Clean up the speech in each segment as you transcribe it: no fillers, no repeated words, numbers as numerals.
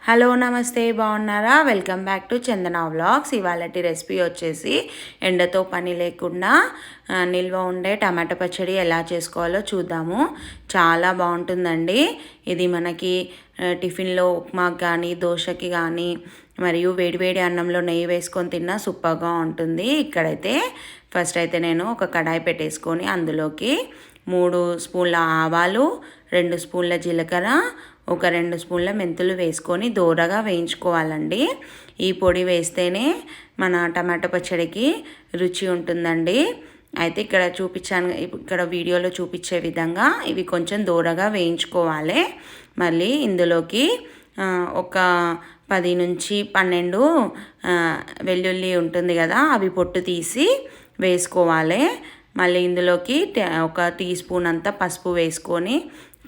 Hello నమస్తే, బాగున్నారా? Welcome back to Chandana vlogs. ఇవాళటి రెసిపీ వచ్చేసి ఎండతో పని లేకుండా నిల్వ ఉండే టమాటా పచ్చడి ఎలా చేసుకోవాలో చూద్దాము. చాలా బాగుంటుందండి. ఇది మనకి టిఫిన్లో ఉప్మాకి కానీ దోశకి కానీ మరియు వేడివేడి అన్నంలో నెయ్యి వేసుకొని తిన్నా సూపర్గా ఉంటుంది. ఇక్కడైతే ఫస్ట్ అయితే నేను ఒక కడాయి పెట్టేసుకొని అందులోకి 3 స్పూన్ల ఆవాలు, 2 స్పూన్ల జీలకర్ర, ఒక 2 స్పూన్ల మెంతులు వేసుకొని దోరగా వేయించుకోవాలండి. ఈ పొడి వేస్తేనే మన టమాటో పచ్చడికి రుచి ఉంటుందండి. అయితే ఇక్కడ వీడియోలో చూపించే విధంగా ఇవి కొంచెం దోరగా వేయించుకోవాలి. మళ్ళీ ఇందులోకి ఒక 10 నుంచి 12 వెల్లుల్లి ఉంటుంది కదా, అవి పొట్టు తీసి వేసుకోవాలి. మళ్ళీ ఇందులోకి ఒక టీ స్పూన్ అంతా పసుపు వేసుకొని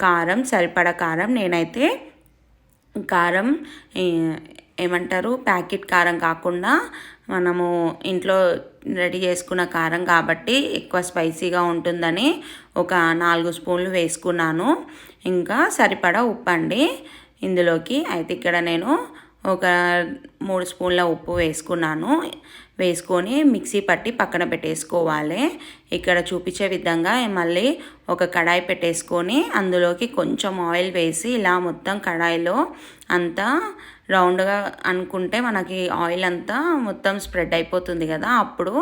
కారం, సరిపడా కారం, నేనైతే కారం ప్యాకెట్ కారం కాకుండా మనము ఇంట్లో రెడీ చేసుకున్న కారం కాబట్టి ఎక్కువ స్పైసీగా ఉంటుందని ఒక 4 స్పూన్లు వేసుకున్నాను. ఇంకా సరిపడా ఉప్పు అండి ఇందులోకి. అయితే ఇక్కడ నేను ఒక 3 స్పూన్ల ఉప్పు వేసుకొని మిక్సీ పట్టి పక్కన పెట్టేసుకోవాలి. ఇక్కడ చూపించే విధంగా మళ్ళీ ఒక కడాయి పెట్టేసుకొని అందులోకి కొంచెం ఆయిల్ వేసి ఇలా మొత్తం కడాయిలో అంతా రౌండ్గా అనుకుంటే మనకి ఆయిల్ అంతా మొత్తం స్ప్రెడ్ అయిపోతుంది కదా. అప్పుడు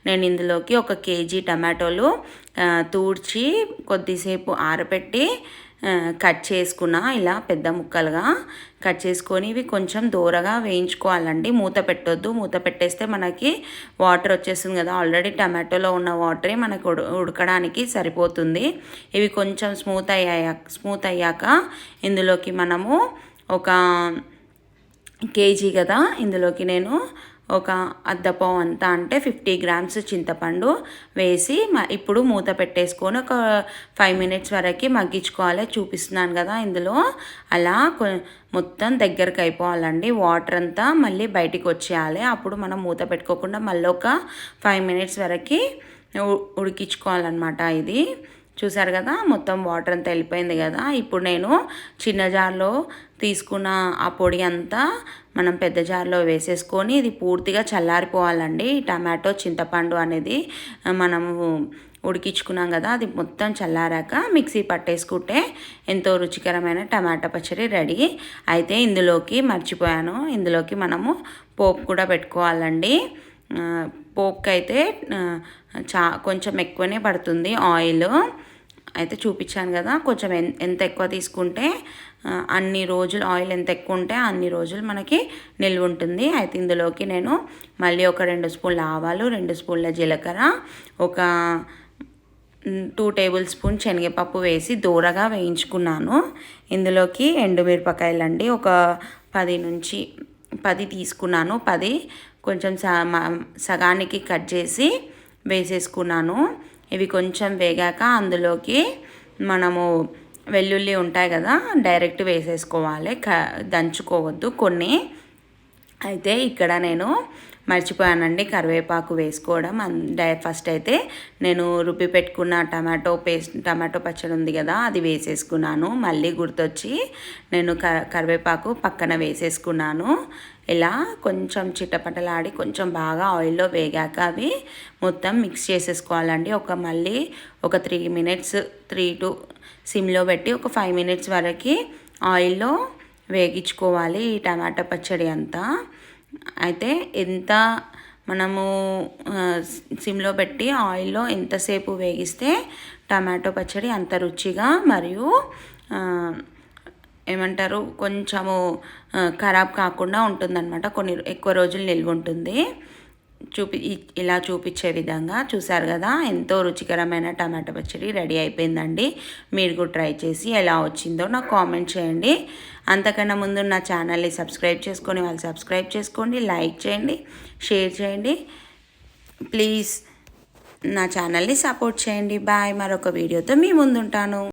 నేను ఇందులోకి 1 కేజీ టమాటోలు తూడ్చి కొద్దిసేపు ఆరబెట్టి కట్ చేసుకున్న, ఇలా పెద్ద ముక్కలుగా కట్ చేసుకొని ఇవి కొంచెం దూరగా వేయించుకోవాలండి. మూత పెట్టొద్దు. మూత పెట్టేస్తే మనకి వాటర్ వచ్చేస్తుంది కదా, ఆల్రెడీ టమాటోలో ఉన్న వాటరే మనకు ఉడకడానికి సరిపోతుంది. ఇవి కొంచెం స్మూత్ అయ్యాక ఇందులోకి మనము ఒక కేజీ కదా, ఇందులోకి నేను ఒక అద్దపావు అంతా అంటే 50 గ్రామ్స్ చింతపండు వేసి ఇప్పుడు మూత పెట్టేసుకొని ఒక 5 మినిట్స్ వరకు మగ్గించుకోవాలి. చూపిస్తున్నాను కదా ఇందులో అలా మొత్తం దగ్గరకు అయిపోవాలండి. వాటర్ అంతా మళ్ళీ బయటికి వచ్చేయాలి. అప్పుడు మనం మూత పెట్టుకోకుండా మళ్ళీ ఒక 5 మినిట్స్ వరకు ఉడికించుకోవాలన్నమాట. ఇది చూసారు కదా, మొత్తం వాటర్ అంతా వెళ్ళిపోయింది కదా. ఇప్పుడు నేను చిన్న జార్లో తీసుకున్న ఆ పొడి అంతా మనం పెద్ద జార్లో వేసేసుకొని ఇది పూర్తిగా చల్లారిపోవాలండి. టమాటో చింతపండు అనేది మనము ఉడికించుకున్నాం కదా, అది మొత్తం చల్లారాక మిక్సీ పట్టేసుకుంటే ఎంతో రుచికరమైన టమాటా పచ్చడి రెడీ. అయితే ఇందులోకి మర్చిపోయాను, ఇందులోకి మనము పోపు కూడా పెట్టుకోవాలండి. పోపుకి అయితే కొంచెం ఎక్కువనే పడుతుంది ఆయిల్. అయితే చూపించాను కదా, కొంచెం ఎంత ఎక్కువ తీసుకుంటే అన్ని రోజులు ఆయిల్ ఎంత ఎక్కువ ఉంటే అన్ని రోజులు మనకి నిల్వ ఉంటుంది. అయితే ఇందులోకి నేను మళ్ళీ ఒక 2 స్పూన్ల ఆవాలు, 2 స్పూన్ల జీలకర్ర, ఒక 2 టేబుల్ స్పూన్ శనగపప్పు వేసి దూరగా వేయించుకున్నాను. ఇందులోకి ఎండుమిరపకాయలు అండి ఒక 10 నుంచి 10 తీసుకున్నాను. 10 కొంచెం సగానికి కట్ చేసి వేసేసుకున్నాను. ఇవి కొంచెం వేగాక అందులోకి మనము వెల్లుల్లి ఉంటాయి కదా, డైరెక్ట్ వేసేసుకోవాలి, దంచుకోవద్దు కొన్ని. అయితే ఇక్కడ నేను మర్చిపోయానండి కరివేపాకు వేసుకోవడం. ఫస్ట్ అయితే నేను రుబ్బి పెట్టుకున్న టమాటో పచ్చడి ఉంది కదా, అది వేసేసుకున్నాను. మళ్ళీ గుర్తొచ్చి నేను కరివేపాకు పక్కన వేసేసుకున్నాను. ఇలా కొంచెం చిట్టపటలాడి కొంచెం బాగా ఆయిల్లో వేగాక అవి మొత్తం మిక్స్ చేసేసుకోవాలండి. మళ్ళీ ఒక 3 మినిట్స్ 3 to సిమ్లో పెట్టి ఒక 5 మినిట్స్ వరకు ఆయిల్లో వేగించుకోవాలి ఈ టమాటా పచ్చడి అంతా. అయితే ఎంత మనము సిమ్లో పెట్టి ఆయిల్లో ఎంతసేపు వేగిస్తే టమాటో పచ్చడి అంత రుచిగా మరియు కొంచెము ఖరాబ్ కాకుండా ఉంటుందన్నమాట. కొన్ని ఎక్కువ రోజులు నిల్వ ఉంటుంది. ఇలా చూపించే విధంగా చూసారు కదా, ఎంతో రుచికరమైన టమాటా పచ్చడి రెడీ అయిపోయిందండి. మీరు కూడా ట్రై చేసి ఎలా వచ్చిందో నాకు కామెంట్ చేయండి. అంతకన్నా ముందు నా ఛానల్ని సబ్స్క్రైబ్ చేసుకొని వాళ్ళు సబ్స్క్రైబ్ చేసుకోండి, లైక్ చేయండి, షేర్ చేయండి. ప్లీజ్ నా ఛానల్ని సపోర్ట్ చేయండి. బాయ్. మరొక వీడియోతో మీ ముందుంటాను.